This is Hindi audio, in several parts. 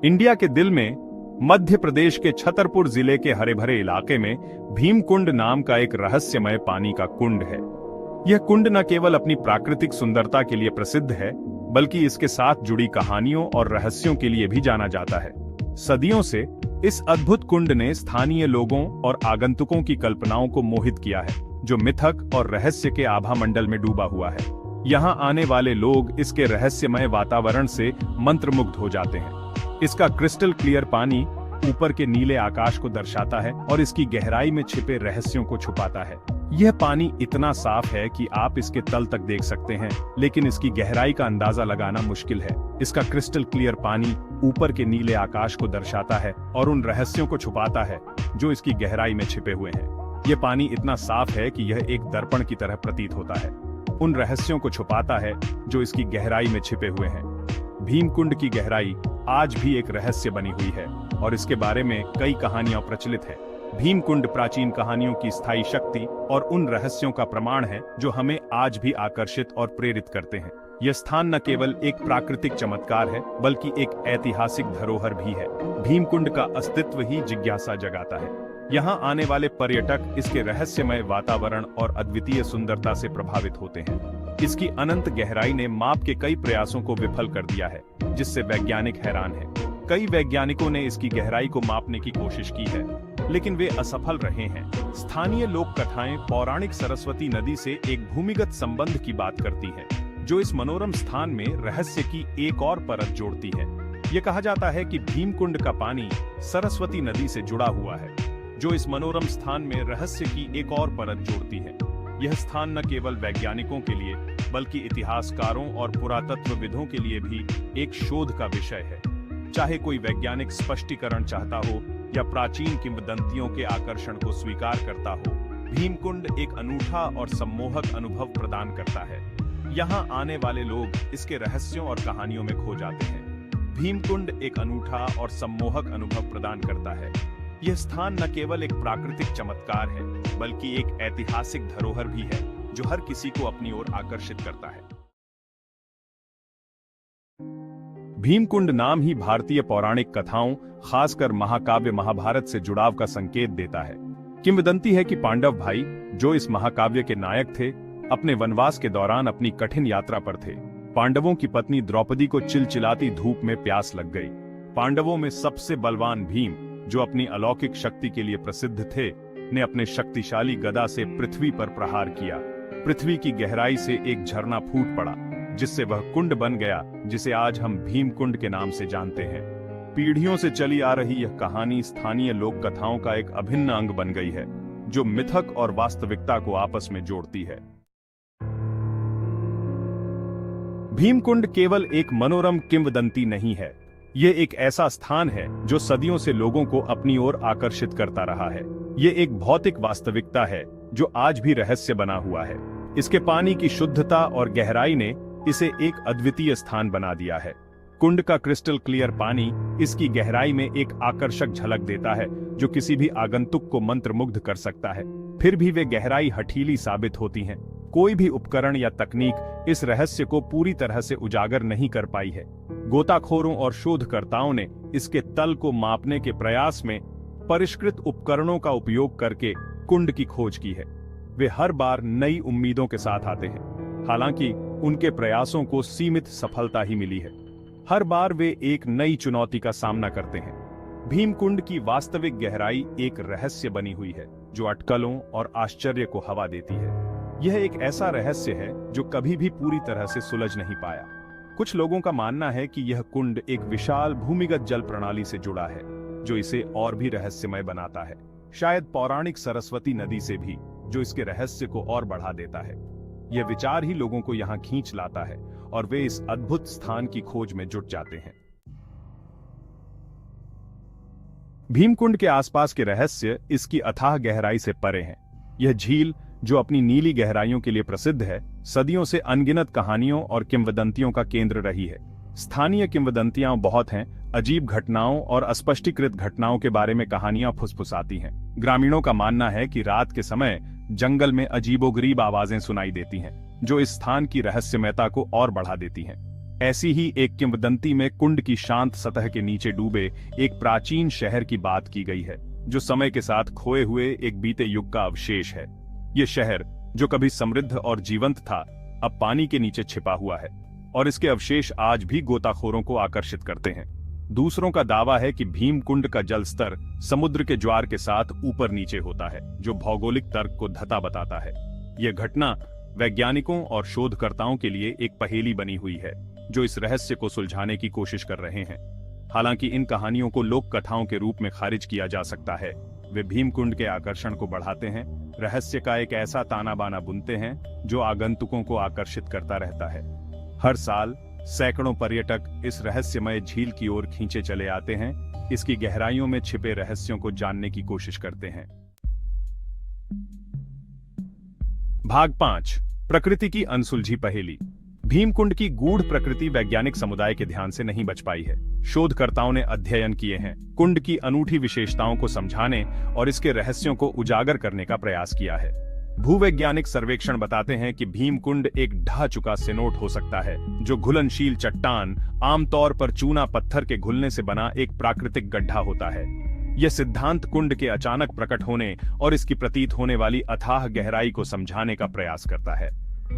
इंडिया के दिल में मध्य प्रदेश के छतरपुर जिले के हरे भरे इलाके में भीमकुंड नाम का एक रहस्यमय पानी का कुंड है। यह कुंड न केवल अपनी प्राकृतिक सुंदरता के लिए प्रसिद्ध है, बल्कि इसके साथ जुड़ी कहानियों और रहस्यों के लिए भी जाना जाता है। सदियों से इस अद्भुत कुंड ने स्थानीय लोगों और आगंतुकों की कल्पनाओं को मोहित किया है, जो मिथक और रहस्य के आभा मंडल में डूबा हुआ है। यहाँ आने वाले लोग इसके रहस्यमय वातावरण से मंत्रमुग्ध हो जाते हैं। इसका क्रिस्टल क्लियर पानी ऊपर के नीले आकाश को दर्शाता है और इसकी गहराई में छिपे रहस्यों को छुपाता है। यह पानी इतना साफ है कि आप इसके तल तक देख सकते हैं, लेकिन इसकी गहराई का अंदाजा लगाना मुश्किल है। इसका क्रिस्टल क्लियर पानी ऊपर के नीले आकाश को दर्शाता है और उन रहस्यों को छुपाता है जो इसकी गहराई में छिपे हुए हैं। यह पानी इतना साफ है कि यह एक दर्पण की तरह प्रतीत होता है। उन रहस्यों को छुपाता है जो इसकी गहराई में छिपे हुए हैं। भीमकुंड की गहराई आज भी एक रहस्य बनी हुई है और इसके बारे में कई कहानियां प्रचलित हैं। भीमकुंड प्राचीन कहानियों की स्थायी शक्ति और उन रहस्यों का प्रमाण है जो हमें आज भी आकर्षित और प्रेरित करते हैं। यह स्थान न केवल एक प्राकृतिक चमत्कार है, बल्कि एक ऐतिहासिक धरोहर भी है। भीमकुंड का अस्तित्व ही जिज्ञासा जगाता है। यहाँ आने वाले पर्यटक इसके रहस्यमय वातावरण और अद्वितीय सुंदरता से प्रभावित होते हैं। इसकी अनंत गहराई ने माप के कई प्रयासों को विफल कर दिया है, जिससे वैज्ञानिक हैरान हैं। कई वैज्ञानिकों ने इसकी गहराई को मापने की कोशिश की है, लेकिन वे असफल रहे हैं। स्थानीय लोक कथाएं पौराणिक सरस्वती नदी से एक भूमिगत संबंध की बात करती हैं, जो इस मनोरम स्थान में रहस्य की एक और परत जोड़ती है। यह कहा जाता है कि भीमकुंड का पानी सरस्वती नदी से जुड़ा हुआ है, जो इस मनोरम स्थान में रहस्य की एक और परत जोड़ती है। यह स्थान न केवल वैज्ञानिकों के लिए, बल्कि इतिहासकारों और पुरातत्वविदों के लिए भी एक शोध का विषय है। चाहे कोई वैज्ञानिक स्पष्टीकरण चाहता हो या प्राचीन किंवदंतियों के आकर्षण को स्वीकार करता हो, भीमकुंड एक अनूठा और सम्मोहक अनुभव प्रदान करता है। यहाँ आने वाले लोग इसके रहस्यों और कहानियों में खो जाते हैं। भीमकुंड एक अनूठा और सम्मोहक अनुभव प्रदान करता है। यह स्थान न केवल एक प्राकृतिक चमत्कार है, बल्कि एक ऐतिहासिक धरोहर भी है, जो हर किसी को अपनी ओर आकर्षित करता है। भीमकुंड नाम ही भारतीय पौराणिक कथाओं, खासकर महाकाव्य महाभारत से जुड़ाव का संकेत देता है। किंवदंती है कि पांडव भाई, जो इस महाकाव्य के नायक थे, अपने वनवास के दौरान अपनी कठिन यात्रा पर थे। पांडवों की पत्नी द्रौपदी को चिलचिलाती धूप में प्यास लग गई। पांडवों में सबसे बलवान भीम, जो अपनी अलौकिक शक्ति के लिए प्रसिद्ध थे, ने अपने शक्तिशाली गदा से पृथ्वी पर प्रहार किया। पृथ्वी की गहराई से एक झरना फूट पड़ा, जिससे वह कुंड बन गया, जिसे आज हम भीमकुंड के नाम से जानते हैं। पीढ़ियों से चली आ रही यह कहानी स्थानीय लोक कथाओं का एक अभिन्न अंग बन गई है, जो मिथक और वास्तविकता को आपस में जोड़ती है। भीमकुंड केवल एक मनोरम किंवदंती नहीं है, यह एक ऐसा स्थान है जो सदियों से लोगों को अपनी ओर आकर्षित करता रहा है। यह एक भौतिक वास्तविकता है जो आज भी रहस्य बना हुआ है। इसके पानी की शुद्धता और गहराई ने इसे एक अद्वितीय स्थान बना दिया है। कुंड का क्रिस्टल क्लियर पानी इसकी गहराई में एक आकर्षक झलक देता है, जो किसी भी आगंतुक को मंत्रमुग्ध कर सकता है। फिर भी वे गहराई हठीली साबित होती हैं। कोई भी उपकरण या तकनीक इस रहस्य को पूरी तरह से उजागर नहीं कर पाई है। गोताखोरों और शोधकर्ताओं ने इसके तल को मापने के प्रयास में परिष्कृत उपकरणों का उपयोग करके कुंड की खोज की है। वे हर बार नई उम्मीदों के साथ आते हैं, हालांकि उनके प्रयासों को सीमित सफलता ही मिली है। हर बार वे एक नई चुनौती का सामना करते हैं। भीमकुंड की वास्तविक गहराई एक रहस्य बनी हुई है, जो अटकलों और आश्चर्य को हवा देती है। यह एक ऐसा रहस्य है जो कभी भी पूरी तरह से सुलझ नहीं पाया। कुछ लोगों का मानना है कि यह कुंड एक विशाल भूमिगत जल प्रणाली से जुड़ा है, जो इसे और भी रहस्यमय बनाता है। शायद पौराणिक सरस्वती नदी से भी, जो इसके रहस्य को और बढ़ा देता है। यह विचार ही लोगों को यहाँ खींच लाता है और वे इस अद्भुत स्थान की खोज में जुट जाते हैं। भीमकुंड के आसपास के रहस्य इसकी अथाह गहराई से परे हैं। यह झील, जो अपनी नीली गहराइयों के लिए प्रसिद्ध है, सदियों से अनगिनत कहानियों और किंवदंतियों का केंद्र रही है। स्थानीय किंवदंतियां बहुत हैं। अजीब घटनाओं और अस्पष्टीकृत घटनाओं के बारे में कहानियां फुसफुसाती हैं। ग्रामीणों का मानना है कि रात के समय जंगल में अजीबोगरीब आवाजें सुनाई देती हैं, जो इस स्थान की रहस्यमयता को और बढ़ा देती हैं। ऐसी ही एक किंवदंती में कुंड की शांत सतह के नीचे डूबे एक प्राचीन शहर की बात की गई है, जो समय के साथ खोए हुए एक बीते युग का अवशेष है। ये शहर, जो कभी समृद्ध और जीवंत था, अब पानी के नीचे छिपा हुआ है और इसके अवशेष आज भी गोताखोरों को आकर्षित करते हैं। दूसरों का दावा है कि भीमकुंड का जल स्तर समुद्र के ज्वार के साथ ऊपर नीचे होता है, जो भौगोलिक तर्क को धता बताता है। यह घटना वैज्ञानिकों और शोधकर्ताओं के लिए एक पहेली बनी हुई है, जो इस रहस्य को सुलझाने की कोशिश कर रहे हैं। हालांकि इन कहानियों को लोक कथाओं के रूप में खारिज किया जा सकता है, वे भीमकुंड के आकर्षण को बढ़ाते हैं, रहस्य का एक ऐसा ताना बाना बुनते हैं जो आगंतुकों को आकर्षित करता रहता है। हर साल सैकड़ों पर्यटक इस रहस्यमय झील की ओर खींचे चले आते हैं, इसकी गहराइयों में छिपे रहस्यों को जानने की कोशिश करते हैं। भाग 5, प्रकृति की अनसुलझी पहेली। भीमकुंड की गूढ़ प्रकृति वैज्ञानिक समुदाय के ध्यान से नहीं बच पाई है। शोधकर्ताओं ने अध्ययन किए हैं, कुंड की अनूठी विशेषताओं को समझाने और इसके रहस्यों को उजागर करने का प्रयास किया है। भूवैज्ञानिक सर्वेक्षण बताते हैं कि भीमकुंड एक ढह चुका सिनोट हो सकता है, जो घुलनशील चट्टान, आमतौर पर चूना पत्थर के घुलने से बना एक प्राकृतिक गड्ढा होता है। यह सिद्धांत कुंड के अचानक प्रकट होने और इसकी प्रतीत होने वाली अथाह गहराई को समझाने का प्रयास करता है।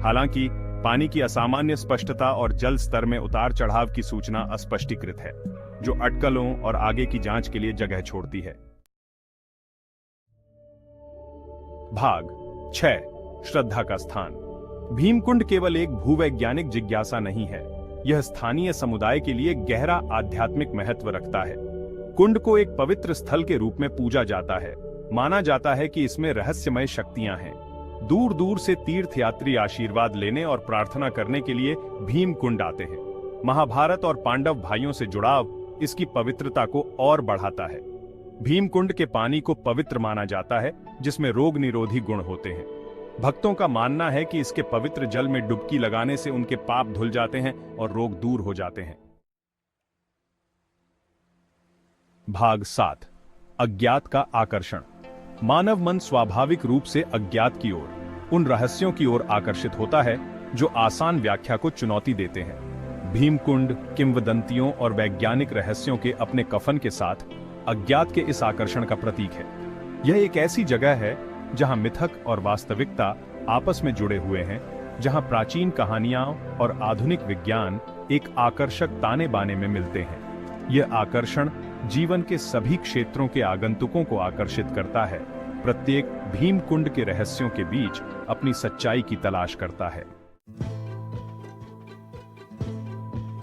हालांकि पानी की असामान्य स्पष्टता और जल स्तर में उतार चढ़ाव की सूचना अस्पष्टीकृत है, जो अटकलों और आगे की जांच के लिए जगह छोड़ती है। भाग 6, श्रद्धा का स्थान। भीमकुंड केवल एक भूवैज्ञानिक जिज्ञासा नहीं है, यह स्थानीय समुदाय के लिए गहरा आध्यात्मिक महत्व रखता है। कुंड को एक पवित्र स्थल के रूप में पूजा जाता है। माना जाता है कि इसमें रहस्यमय शक्तियां हैं। दूर दूर से तीर्थयात्री आशीर्वाद लेने और प्रार्थना करने के लिए भीमकुंड आते हैं। महाभारत और पांडव भाइयों से जुड़ाव इसकी पवित्रता को और बढ़ाता है। भीमकुंड के पानी को पवित्र माना जाता है, जिसमें रोग निरोधी गुण होते हैं। भक्तों का मानना है कि इसके पवित्र जल में डुबकी लगाने से उनके पाप धुल जाते हैं और रोग दूर हो जाते हैं। भाग 7, अज्ञात का आकर्षण। मानव मन स्वाभाविक रूप से अज्ञात की ओर, उन रहस्यों की ओर आकर्षित होता है जो आसान व्याख्या को चुनौती देते हैं। भीमकुंड किंवदंतियों और वैज्ञानिक रहस्यों के अपने कफन के साथ अज्ञात के इस आकर्षण का प्रतीक है। यह एक ऐसी जगह है जहां मिथक और वास्तविकता आपस में जुड़े हुए हैं, जहां प्राचीन कहानियां और आधुनिक विज्ञान एक आकर्षक ताने बाने में मिलते हैं। यह आकर्षण जीवन के सभी क्षेत्रों के आगंतुकों को आकर्षित करता है, प्रत्येक भीमकुंड के रहस्यों के बीच अपनी सच्चाई की तलाश करता है।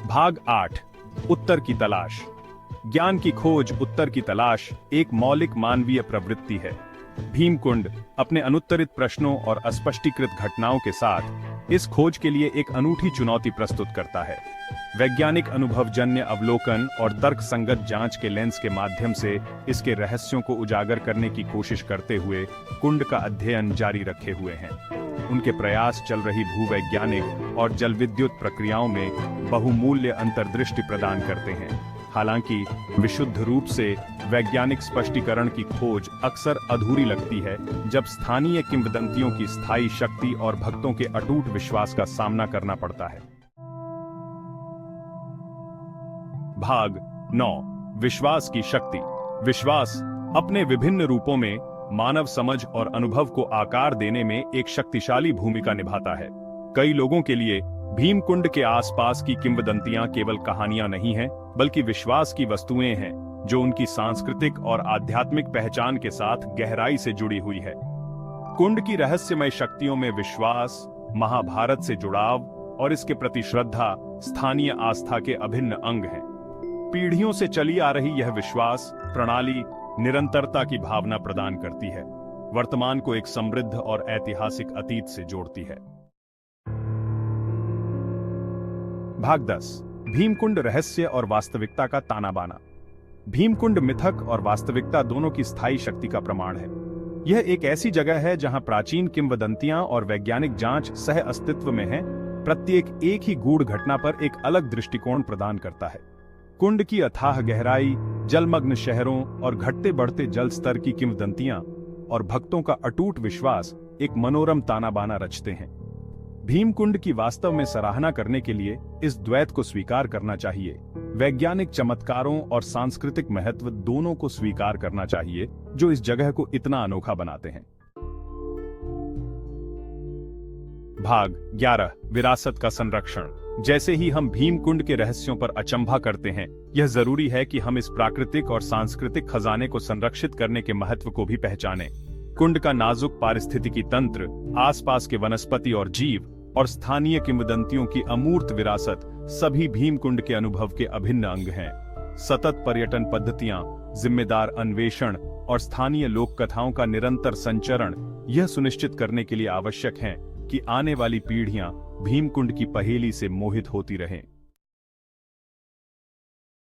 भाग 8, उत्तर की तलाश। ज्ञान की खोज, उत्तर की तलाश एक मौलिक मानवीय प्रवृत्ति है। भीमकुंड अपने अनुत्तरित प्रश्नों और अस्पष्टीकृत घटनाओं के साथ इस खोज के लिए एक अनूठी चुनौती प्रस्तुत करता है। वैज्ञानिक अनुभवजन्य अवलोकन और तर्कसंगत जांच के लेंस के माध्यम से इसके रहस्यों को उजागर करने की कोशिश करते हुए कुंड का अध्ययन जारी रखे हुए हैं। उनके प्रयास चल रही भूवैज्ञानिक और जलविद्युत प्रक्रियाओं में बहुमूल्य अंतर्दृष्टि प्रदान करते हैं। हालांकि विशुद्ध रूप से वैज्ञानिक स्पष्टीकरण की खोज अक्सर अधूरी लगती है, जब स्थानीय किंवदंतियों की स्थायी शक्ति और भक्तों के अटूट विश्वास का सामना करना पड़ता है। भाग 9, विश्वास की शक्ति। विश्वास अपने विभिन्न रूपों में मानव समझ और अनुभव को आकार देने में एक शक्तिशाली भूमिका निभाता है। कई लोगों के लिए भीमकुंड के आसपास की किंवदंतियां केवल कहानियां नहीं हैं, बल्कि विश्वास की वस्तुएं हैं, जो उनकी सांस्कृतिक और आध्यात्मिक पहचान के साथ गहराई से जुड़ी हुई है। कुंड की रहस्यमय शक्तियों में विश्वास, महाभारत से जुड़ाव और इसके प्रति श्रद्धा स्थानीय आस्था के अभिन्न अंग हैं। पीढ़ियों से चली आ रही यह विश्वास प्रणाली निरंतरता की भावना प्रदान करती है, वर्तमान को एक समृद्ध और ऐतिहासिक अतीत से जोड़ती है। भाग 10, भीमकुंड रहस्य और वास्तविकता का ताना बाना। भीमकुंड मिथक और वास्तविकता दोनों की स्थायी शक्ति का प्रमाण है। यह एक ऐसी जगह है जहां प्राचीन किंवदंतियां और वैज्ञानिक जांच सह अस्तित्व में हैं, प्रत्येक एक ही गूढ़ घटना पर एक अलग दृष्टिकोण प्रदान करता है। कुंड की अथाह गहराई, जलमग्न शहरों और घटते बढ़ते जल स्तर की किंवदंतियां और भक्तों का अटूट विश्वास एक मनोरम ताना बाना रचते हैं। भीमकुंड की वास्तव में सराहना करने के लिए इस द्वैत को स्वीकार करना चाहिए। वैज्ञानिक चमत्कारों और सांस्कृतिक महत्व दोनों को स्वीकार करना चाहिए जो इस जगह को इतना अनोखा बनाते हैं। भाग 11 विरासत का संरक्षण। जैसे ही हम भीमकुंड के रहस्यों पर अचंभा करते हैं, यह जरूरी है कि हम इस प्राकृतिक और सांस्कृतिक खजाने को संरक्षित करने के महत्व को भी पहचानें। कुंड का नाजुक पारिस्थितिकी तंत्र, आसपास के वनस्पति और जीव और स्थानीय किंवदंतियों की अमूर्त विरासत सभी भीमकुंड के अनुभव के अभिन्न अंग हैं। सतत पर्यटन पद्धतियां, जिम्मेदार अन्वेषण और स्थानीय लोक कथाओं का निरंतर संचरण यह सुनिश्चित करने के लिए आवश्यक हैं कि आने वाली पीढ़ियां भीमकुंड की पहेली से मोहित होती रहें।